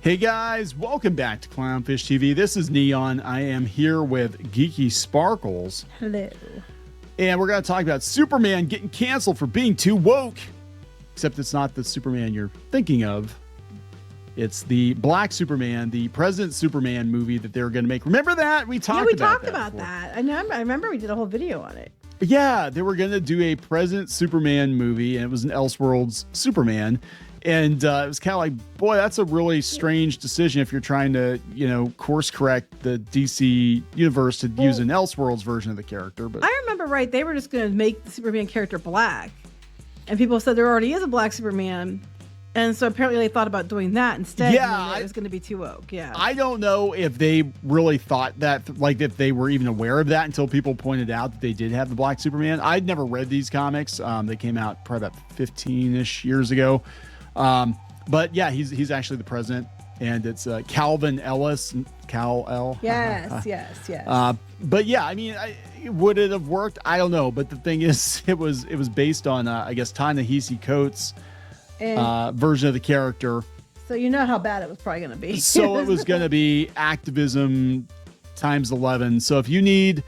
Hey guys, welcome back to Clownfish TV. This is Kneon. I am here with Geeky Sparkles. Hello. And we're going to talk about Superman getting canceled for being too woke. Except it's not the Superman you're thinking of. It's the Black Superman, the President Superman movie that they're going to make. Remember that? We talked about that. I remember we did a whole video on it. Yeah, they were going to do a President Superman movie, and it was an Elseworlds Superman. And it was kind of like, boy, that's a really strange decision if you're trying to, course correct the DC universe to use an Elseworlds version of the character. But I remember, right, they were just going to make the Superman character black. And people said there already is a black Superman. And so apparently they thought about doing that instead. Yeah. It was going to be too woke. Yeah. I don't know if they really thought that, like if they were even aware of that until people pointed out that they did have the Black Superman. I'd never read these comics. They came out probably about 15-ish years ago. But yeah, he's actually the president, and it's Calvin Ellis, Cal-El. Yes. But yeah, I mean, would it have worked? I don't know. But the thing is, it was based on I guess Ta-Nahesi Coates' version of the character. So you know how bad it was probably going to be. So it was going to be Activism times 11. So if you need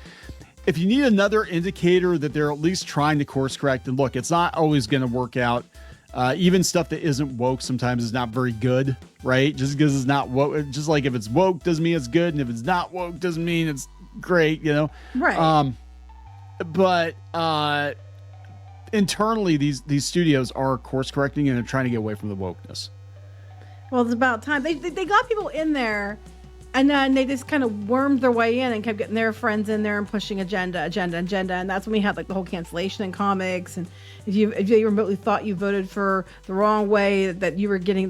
another indicator that they're at least trying to course correct, and look, it's not always going to work out. Even stuff that isn't woke sometimes is not very good, right? Just because it's not woke, just like if it's woke doesn't mean it's good, and if it's not woke doesn't mean it's great, Right. But internally, these studios are course correcting, and they're trying to get away from the wokeness. Well, it's about time. They got people in there, and then they just kind of wormed their way in and kept getting their friends in there and pushing agenda. And that's when we had like the whole cancellation in comics. And if you remotely thought you voted for the wrong way, that you were getting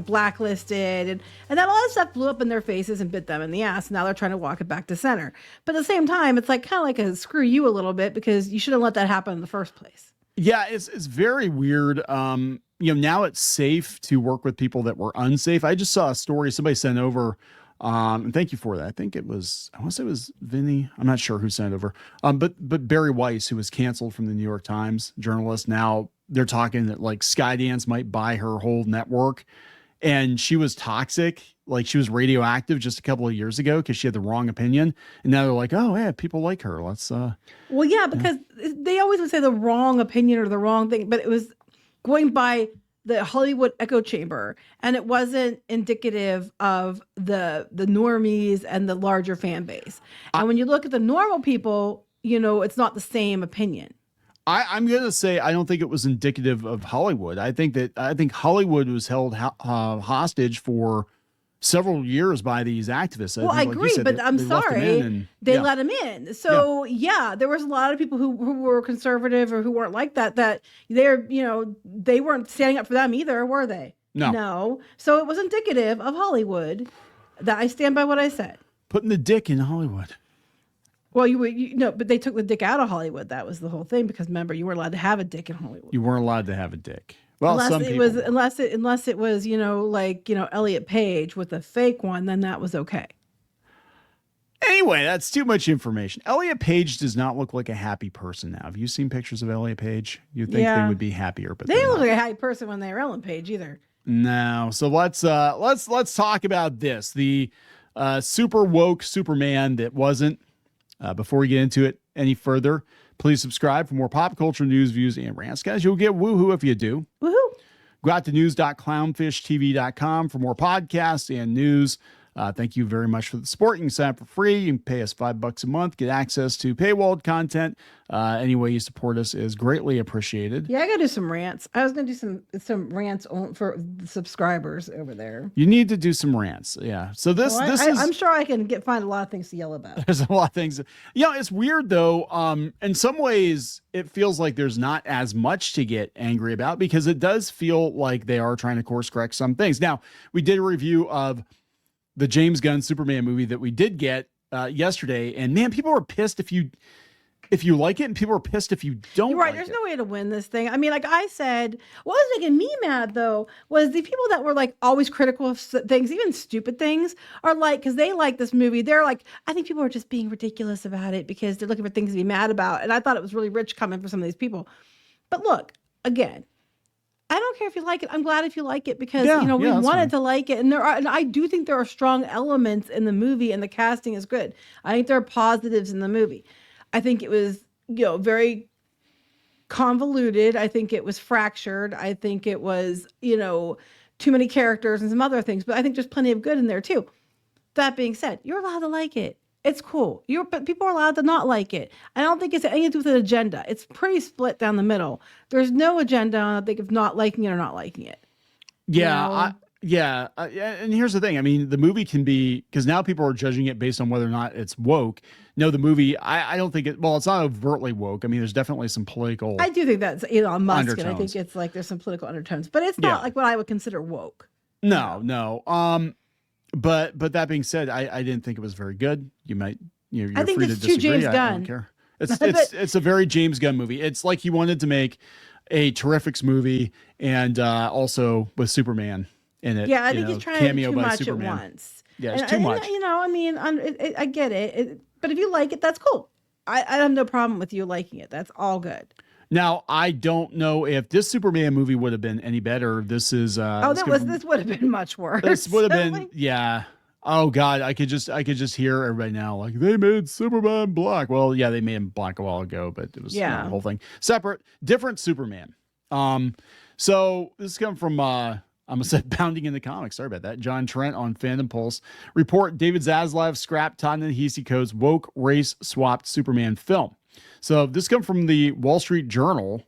blacklisted, and that all that stuff blew up in their faces and bit them in the ass. And now they're trying to walk it back to center. But at the same time, it's like kind of like a screw you a little bit, because you shouldn't let that happen in the first place. Yeah, it's very weird. Now it's safe to work with people that were unsafe. I just saw a story somebody sent over. And thank you for that. I want to say it was Vinny. I'm not sure who sent it over. But Barry Weiss, who was canceled from the New York Times, journalist, now they're talking that like Skydance might buy her whole network. And she was toxic. Like she was radioactive just a couple of years ago because she had the wrong opinion. And now they're like, oh yeah, people like her. Let's, well, yeah, because they always would say the wrong opinion or the wrong thing, but it was going by the Hollywood echo chamber, and it wasn't indicative of the normies and the larger fan base. And when you look at the normal people, it's not the same opinion. I'm going to say, I don't think it was indicative of Hollywood. I think Hollywood was held hostage for several years by these activists. Well, I agree, but I'm sorry, they let him in. So yeah, there was a lot of people who were conservative or who weren't like that they weren't standing up for them either, were they? No. So it was indicative of Hollywood. That I stand by what I said. Putting the dick in Hollywood. Well, but they took the dick out of Hollywood. That was the whole thing, because remember, you weren't allowed to have a dick in Hollywood. You weren't allowed to have a dick. Well, unless it was Elliot Page with a fake one, then that was okay. Anyway, that's too much information. Elliot Page does not look like a happy person now. Have you seen pictures of Elliot Page? You'd think they would be happier, but they didn't look like a happy person when they were Ellen Page either. No. So let's talk about this. The super woke Superman that wasn't. Before we get into it any further, please subscribe for more pop culture news, views, and rants. Guys, you'll get woohoo if you do. Woohoo. Go out to news.clownfishtv.com for more podcasts and news. Thank you very much for the support. You can sign up for free. You can pay us $5 a month, get access to paywalled content. Any way you support us is greatly appreciated. Yeah, I got to do some rants. I was going to do some rants for the subscribers over there. You need to do some rants. Yeah. So I'm sure I can find a lot of things to yell about. There's a lot of things. It's weird though. In some ways it feels like there's not as much to get angry about, because it does feel like they are trying to course correct some things. Now, we did a review of the James Gunn Superman movie that we did get yesterday, and man, people were pissed if you like it, and people were pissed if you don't. You're right. Like There's it. no way to win this thing. I mean, like I said, what was making me mad though was the people that were like always critical of things, even stupid things, are like, because they like this movie, they're like, I think people are just being ridiculous about it because they're looking for things to be mad about. And I thought it was really rich coming from some of these people. But look, again, I don't care if you like it. I'm glad if you like it because Yeah, we yeah, that's wanted fine. to like it, and I do think there are strong elements in the movie, and the casting is good. I think there are positives in the movie. I think it was very convoluted. I think it was fractured. I think it was too many characters and some other things, but I think there's plenty of good in there too. That being said, you're allowed to like it. It's cool. But people are allowed to not like it. I don't think it's anything to do with an agenda. It's pretty split down the middle. There's no agenda on, I think, of not liking it or not liking it. Yeah, and here's the thing. I mean, the movie can be, because now people are judging it based on whether or not it's woke. No, the movie, I don't think it's not overtly woke. I mean, there's definitely some political. I do think that's Elon Musk, undertones. and I think it's like there's some political undertones, but it's not like what I would consider woke. No. But that being said, I didn't think it was very good. You might, you're I think free to it's too disagree. James I Gunn. don't care. It's a very James Gunn movie. It's like he wanted to make a Terrifics movie and also with Superman in it. Yeah, I think he's trying to do too much Superman. at once. Yeah, it's too much. I mean, I get it, but if you like it, that's cool. I have no problem with you liking it. That's all good. Now, I don't know if this Superman movie would have been any better. This is this would have been much worse. This would have been yeah. Oh God, I could just hear everybody now like they made Superman black. Well, yeah, they made him black a while ago, but it was the whole thing separate, different Superman. So this is coming from I'm gonna say Bounding in the Comics. Sorry about that. John Trent on Fandom Pulse report: David Zaslav scrapped Ta-Nahesi Coates' woke race swapped Superman film. So this comes from the Wall Street Journal.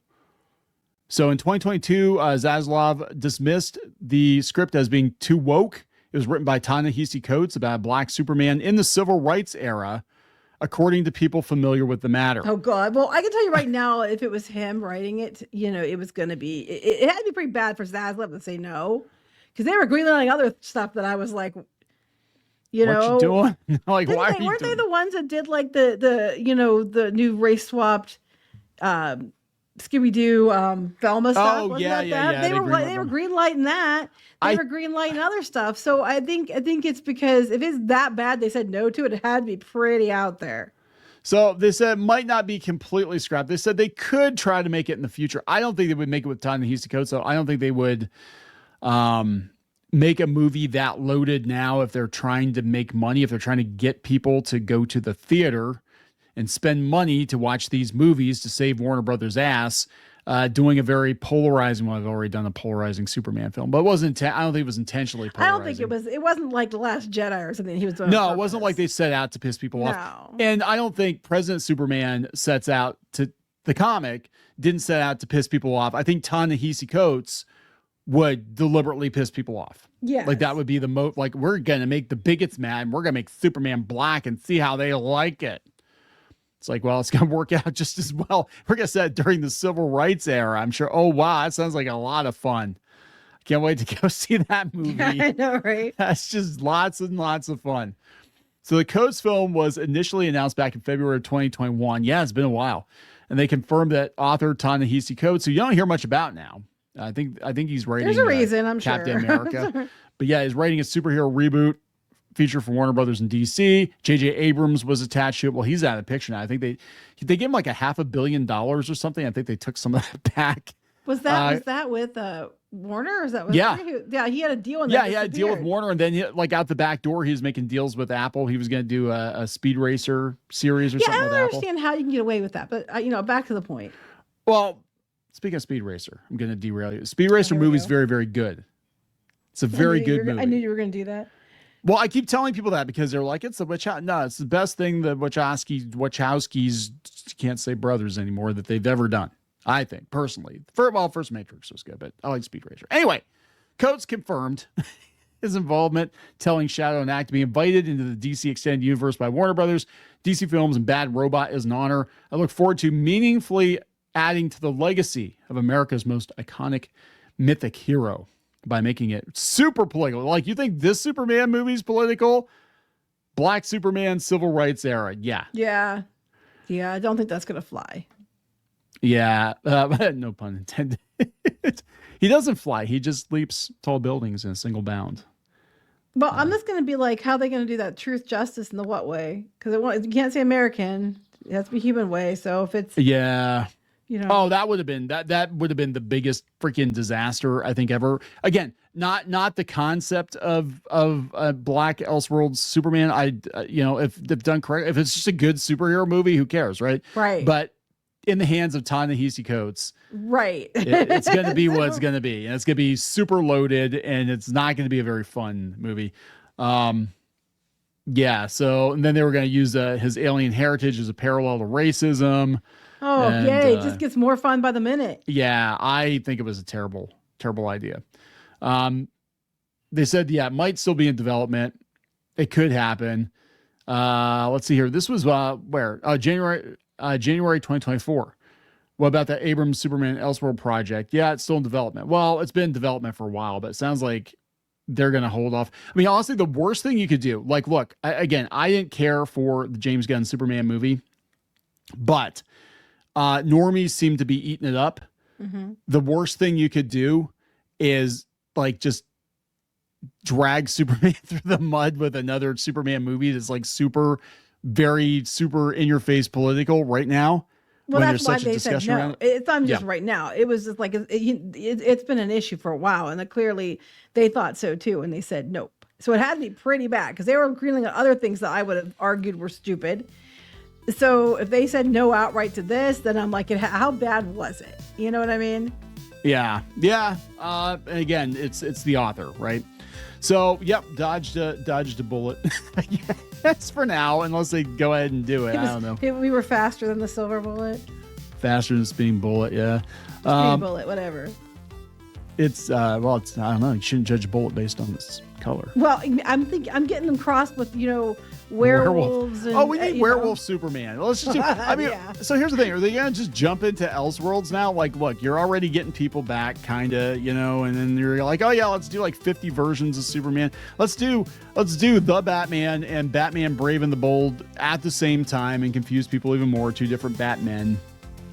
So in 2022, Zaslav dismissed the script as being too woke. It was written by Ta-Nahesi Coates about a black Superman in the civil rights era, according to people familiar with the matter. Oh God! Well, I can tell you right now, if it was him writing it, it was going to be. It had to be pretty bad for Zaslav to say no, because they were greenlighting other stuff that I was like, what you doing? Like, why are you weren't doing? they the ones that did like the new race swapped Scooby-Doo Velma stuff? Oh, Wasn't yeah, that yeah, that? yeah. They were greenlighting that. They were greenlighting other stuff. So I think it's because if it's that bad, they said no to it. It had to be pretty out there. So they said it might not be completely scrapped. They said they could try to make it in the future. I don't think they would make it with Ta-Nahesi Coates. So I don't think they would make a movie that loaded now if they're trying to make money, if they're trying to get people to go to the theater and spend money to watch these movies to save Warner Brothers' ass, doing a very polarizing one. I've already done a polarizing Superman film, but it wasn't. I don't think it was intentionally polarizing. I don't think it was. It wasn't like The Last Jedi or something he was doing. No, it wasn't like they set out to piss people off. And I don't think President Superman sets out to, the comic didn't set out to piss people off. I think Ta-Nahesi Coates would deliberately piss people off. Yeah. Like that would be the most, like, we're going to make the bigots mad and we're going to make Superman black and see how they like it. It's like, well, it's going to work out just as well. We're going to set during the civil rights era, I'm sure. Oh, wow. That sounds like a lot of fun. I can't wait to go see that movie. I know, right? That's just lots and lots of fun. So the Coates film was initially announced back in February of 2021. Yeah, it's been a while. And they confirmed that author Ta-Nahesi Coates, who you don't hear much about now, I think he's writing. There's a reason, I'm Captain sure. America. But yeah, he's writing a superhero reboot feature for Warner Brothers in DC. J.J. Abrams was attached to it. Well, he's out of the picture now. I think they gave him like $500 million or something. I think they took some of that back. Was that with Warner? Or is that with yeah? He had a deal. And he had a deal with Warner, and then like out the back door, he was making deals with Apple. He was going to do a Speed Racer series or something. I don't understand how you can get away with that, but back to the point. Well, speaking of Speed Racer, I'm going to derail you. Speed Racer movie is very, very good. It's a very good movie. I knew you were going to do that. Well, I keep telling people that because they're like, it's the it's the best thing the Wachowskis can't say brothers anymore that they've ever done. I think personally, First Matrix was good, but I like Speed Racer. Anyway, Coates confirmed his involvement, telling Shadow and Act to be invited into the DC Extended Universe by Warner Brothers, DC Films, and Bad Robot is an honor. I look forward to meaningfully adding to the legacy of America's most iconic mythic hero by making it super political. Like, you think this Superman movie is political? Black Superman, civil rights era. Yeah. Yeah. I don't think that's going to fly. Yeah. No pun intended. He doesn't fly. He just leaps tall buildings in a single bound. Well, I'm just going to be like, how are they going to do that? Truth, justice, in the what way? Because you can't say American. It has to be human way. So if it's, You know. Oh, that would have been the biggest freaking disaster I think ever. Again, not the concept of Black Elseworlds Superman. If they've done correct, if it's just a good superhero movie, who cares, right? Right. But in the hands of Ta-Nahesi Coates, right, it's going to be what it's going to be, and it's going to be super loaded, and it's not going to be a very fun movie. Yeah. So, and then they were going to use his alien heritage as a parallel to racism. Oh, and, yay. It just gets more fun by the minute. Yeah. I think it was a terrible, terrible idea. They said, it might still be in development. It could happen. Let's see here. This was, January 2024. What about the Abrams Superman Elseworld project? Yeah, it's still in development. Well, it's been in development for a while, but it sounds like they're going to hold off. I mean, honestly, the worst thing you could do, like, look, I didn't care for the James Gunn Superman movie, but normies seem to be eating it up. Mm-hmm. The worst thing you could do is like just drag Superman through the mud with another Superman movie that's like very super in your face political right now. Well, that's why they said no. It's not just right now. It was just like it's been an issue for a while, and clearly they thought so too, and they said nope. So it had to be pretty bad because they were agreeing on other things that I would have argued were stupid. So if they said no outright to this, then I'm like, how bad was it? You know what I mean? Yeah. Again, it's the author, right? So, yep, dodged a bullet. That's for now, unless they go ahead and do it. I don't know. We were faster than the silver bullet. Faster than the speeding bullet, yeah. Speeding bullet, whatever. It's I don't know. You shouldn't judge a bullet based on its color. Well, I'm getting them crossed with werewolves. And, we need werewolf Superman. Let's just do. I mean, So here's the thing: are they gonna just jump into Elseworlds now? Like, look, you're already getting people back, kind of, and then you're like, oh yeah, let's do like 50 versions of Superman. Let's do the Batman and Batman Brave and the Bold at the same time and confuse people even more. Two different Batmen.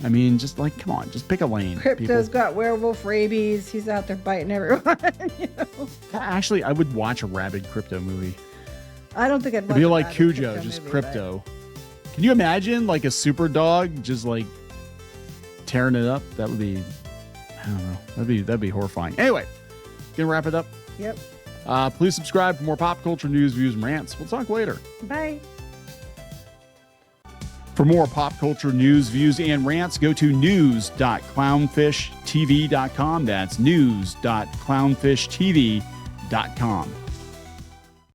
I mean, just like, come on, just pick a lane. Crypto's got werewolf rabies. He's out there biting everyone. Actually, I would watch a rabid Crypto movie. I don't think I'd watch. It'd be like Cujo, just Crypto. But... Can you imagine like a super dog just like tearing it up? That would be, I don't know. That'd be horrifying. Anyway, gonna wrap it up. Yep. Please subscribe for more pop culture news, views, and rants. We'll talk later. Bye. For more pop culture news, views, and rants, go to news.clownfishtv.com. That's news.clownfishtv.com.